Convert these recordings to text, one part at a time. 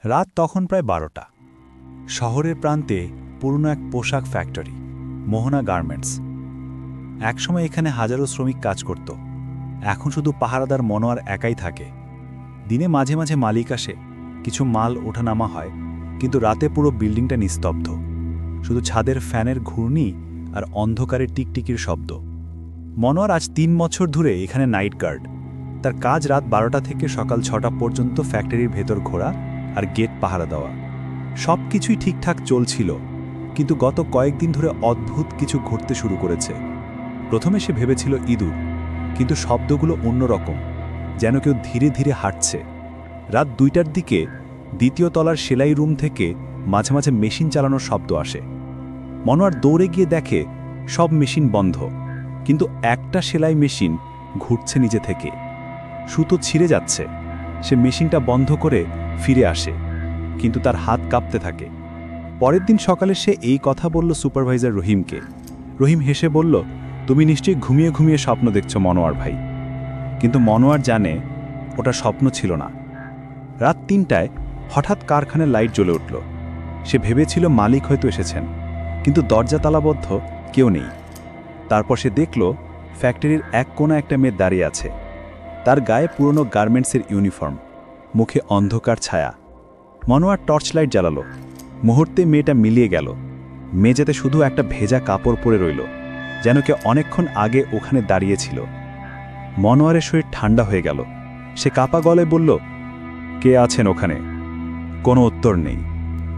রাত তখন প্রায় 12টা। শহরের প্রান্তে পুরনো এক পোশাক ফ্যাক্টরি, মোহনা গার্মেন্টস। একসময় এখানে হাজারো শ্রমিক কাজ করত। এখন শুধু পাহারাদার মনোয়ার একাই থাকে। দিনে মাঝে মাঝে মালিক আসে, কিছু মাল ওঠানামা হয়, কিন্তু রাতে পুরো বিল্ডিংটা নিস্তব্ধ। শুধু ছাদের ফ্যানের ঘূর্ণি আর অন্ধকারের টিকটিকির শব্দ। মনোয়ার আজ 3 বছর ধরে এখানে নাইট গার্ড। তার কাজ রাত 12টা থেকে সকাল 6টা পর্যন্ত ফ্যাক্টরির ভেতর ঘোরা আর গেট পাহারা দেওয়া। সব কিছুই ঠিকঠাক চলছিল, কিন্তু গত কয়েকদিন ধরে অদ্ভুত কিছু ঘটতে শুরু করেছে। প্রথমে সে ভেবেছিল ইঁদুর, কিন্তু শব্দগুলো অন্যরকম, যেন কেউ ধীরে ধীরে হাঁটছে। রাত 2টার দিকে দ্বিতীয় তলার সেলাই রুম থেকে মাঝে মাঝে মেশিন চালানোর শব্দ আসে। মনোয়ার দৌড়ে গিয়ে দেখে সব মেশিন বন্ধ, কিন্তু একটা সেলাই মেশিন ঘুরছে নিজে থেকে। সুতো ছিঁড়ে যাচ্ছে। সে মেশিনটা বন্ধ করে ফিরে আসে, কিন্তু তার হাত কাঁপতে থাকে। পরের দিন সকালে সে এই কথা বলল সুপারভাইজার রহিমকে। রহিম হেসে বলল, তুমি নিশ্চয়ই ঘুমিয়ে ঘুমিয়ে স্বপ্ন দেখছ মনোয়ার ভাই। কিন্তু মনোয়ার জানে ওটা স্বপ্ন ছিল না। রাত 3টায় হঠাৎ কারখানার লাইট জ্বলে উঠল। সে ভেবেছিল মালিক হয়তো এসেছেন, কিন্তু দরজা তালাবদ্ধ, কেউ নেই। তারপর সে দেখল ফ্যাক্টরির এক কোণা একটা মেয়ে দাঁড়িয়ে আছে। তার গায়ে পুরনো গার্মেন্টসের ইউনিফর্ম, মুখে অন্ধকার ছায়া। মনোয়ার টর্চ লাইট জ্বালালো। মুহূর্তে মেয়েটা মিলিয়ে গেল। মেঝেতে শুধু একটা ভেজা কাপড় পরে রইল, যেন কে অনেকক্ষণ আগে ওখানে দাঁড়িয়েছিল। মনোয়ারের শরীর ঠান্ডা হয়ে গেল। সে কাপা গলায় বলল, কে আছেন ওখানে? কোনো উত্তর নেই,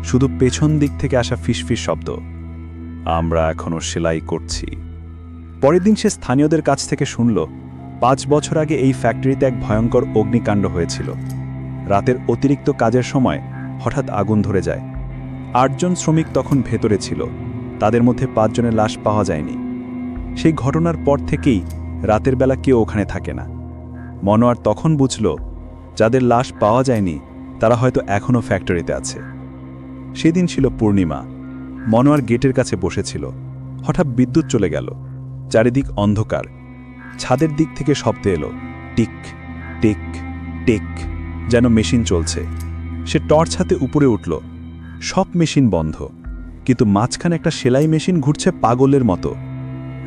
শুধু পেছন দিক থেকে আসা ফিসফিস শব্দ। আমরা এখনো সেলাই করছি। পরের দিন সে স্থানীয়দের কাছ থেকে শুনল 5 বছর আগে এই ফ্যাক্টরিতে এক ভয়ঙ্কর অগ্নিকাণ্ড হয়েছিল। রাতের অতিরিক্ত কাজের সময় হঠাৎ আগুন ধরে যায়। 8 জন শ্রমিক তখন ভেতরে ছিল। তাদের মধ্যে 5 জনের লাশ পাওয়া যায়নি। সেই ঘটনার পর থেকেই রাতের বেলা কেউ ওখানে থাকে না। মনোয়ার তখন বুঝল, যাদের লাশ পাওয়া যায়নি তারা হয়তো এখনও ফ্যাক্টরিতে আছে। সেদিন ছিল পূর্ণিমা। মনোয়ার গেটের কাছে বসেছিল। হঠাৎ বিদ্যুৎ চলে গেল। চারিদিক অন্ধকার। ছাদের দিক থেকে শব্দ এলো, টিক টিক টিক, যেন মেশিন চলছে। সে টর্চ হাতে উপরে উঠল। সব মেশিন বন্ধ, কিন্তু মাঝখানে একটা সেলাই মেশিন ঘুরছে পাগলের মতো।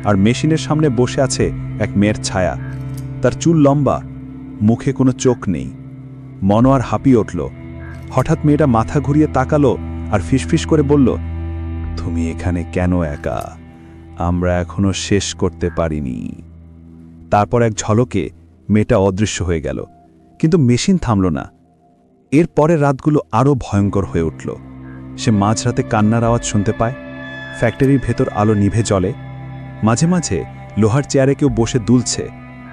আর মেশিনের সামনে বসে আছে এক মেয়ের ছায়া। তার চুল লম্বা, মুখে কোনো চোখ নেই। মনোয়ার হাঁপিয়ে উঠল। হঠাৎ মেয়েটা মাথা ঘুরিয়ে তাকালো আর ফিসফিস করে বলল, তুমি এখানে কেন একা? আমরা এখনো শেষ করতে পারিনি। তারপর এক ঝলকে মেয়েটা অদৃশ্য হয়ে গেল, কিন্তু মেশিন থামল না। এর পরে রাতগুলো আরও ভয়ঙ্কর হয়ে উঠল। সে মাঝরাতে কান্নার আওয়াজ শুনতে পায়। ফ্যাক্টরির ভেতর আলো নিভে জ্বলে। মাঝে মাঝে লোহার চেয়ারে কেউ বসে দুলছে,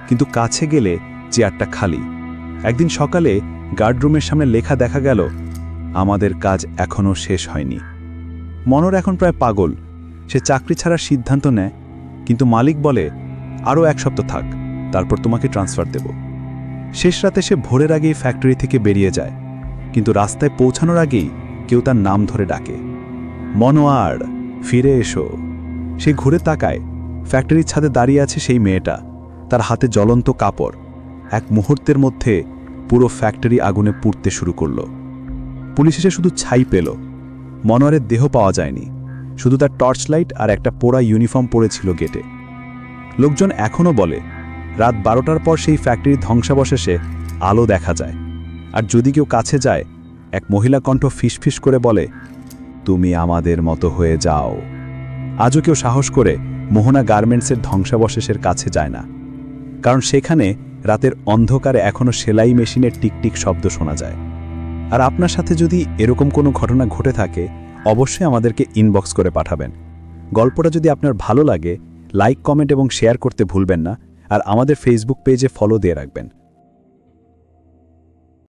কিন্তু কাছে গেলে চেয়ারটা খালি। একদিন সকালে গার্ডরুমের সামনে লেখা দেখা গেল, আমাদের কাজ এখনও শেষ হয়নি। মনোর এখন প্রায় পাগল। সে চাকরি ছাড়ার সিদ্ধান্ত নেয়, কিন্তু মালিক বলে, আরও 1 সপ্তাহ থাক, তারপর তোমাকে ট্রান্সফার দেব। শেষ রাতে সে ভোরের আগেই ফ্যাক্টরি থেকে বেরিয়ে যায়, কিন্তু রাস্তায় পৌঁছানোর আগেই কেউ তার নাম ধরে ডাকে, মনোয়ার, ফিরে এসো। সে ঘুরে তাকায়। ফ্যাক্টরির ছাদে দাঁড়িয়ে আছে সেই মেয়েটা। তার হাতে জ্বলন্ত কাপড়। এক মুহূর্তের মধ্যে পুরো ফ্যাক্টরি আগুনে পুড়তে শুরু করল। পুলিশ এসে শুধু ছাই পেল। মনোয়ারের দেহ পাওয়া যায়নি, শুধু তার টর্চ লাইট আর একটা পোড়া ইউনিফর্ম পরেছিল গেটে। লোকজন এখনও বলে, রাত 12টার পর সেই ফ্যাক্টরির ধ্বংসাবশেষে আলো দেখা যায়। আর যদি কেউ কাছে যায়, এক মহিলা কণ্ঠ ফিসফিস করে বলে, তুমি আমাদের মতো হয়ে যাও। আজও কেউ সাহস করে মোহনা গার্মেন্টসের ধ্বংসাবশেষের কাছে যায় না, কারণ সেখানে রাতের অন্ধকারে এখনও সেলাই মেশিনের টিকটিক শব্দ শোনা যায়। আর আপনার সাথে যদি এরকম কোনো ঘটনা ঘটে থাকে, অবশ্যই আমাদেরকে ইনবক্স করে পাঠাবেন। গল্পটা যদি আপনার ভালো লাগে, লাইক, কমেন্ট এবং শেয়ার করতে ভুলবেন না। আর আমাদের ফেসবুক পেজে ফলো দিয়ে রাখবেন।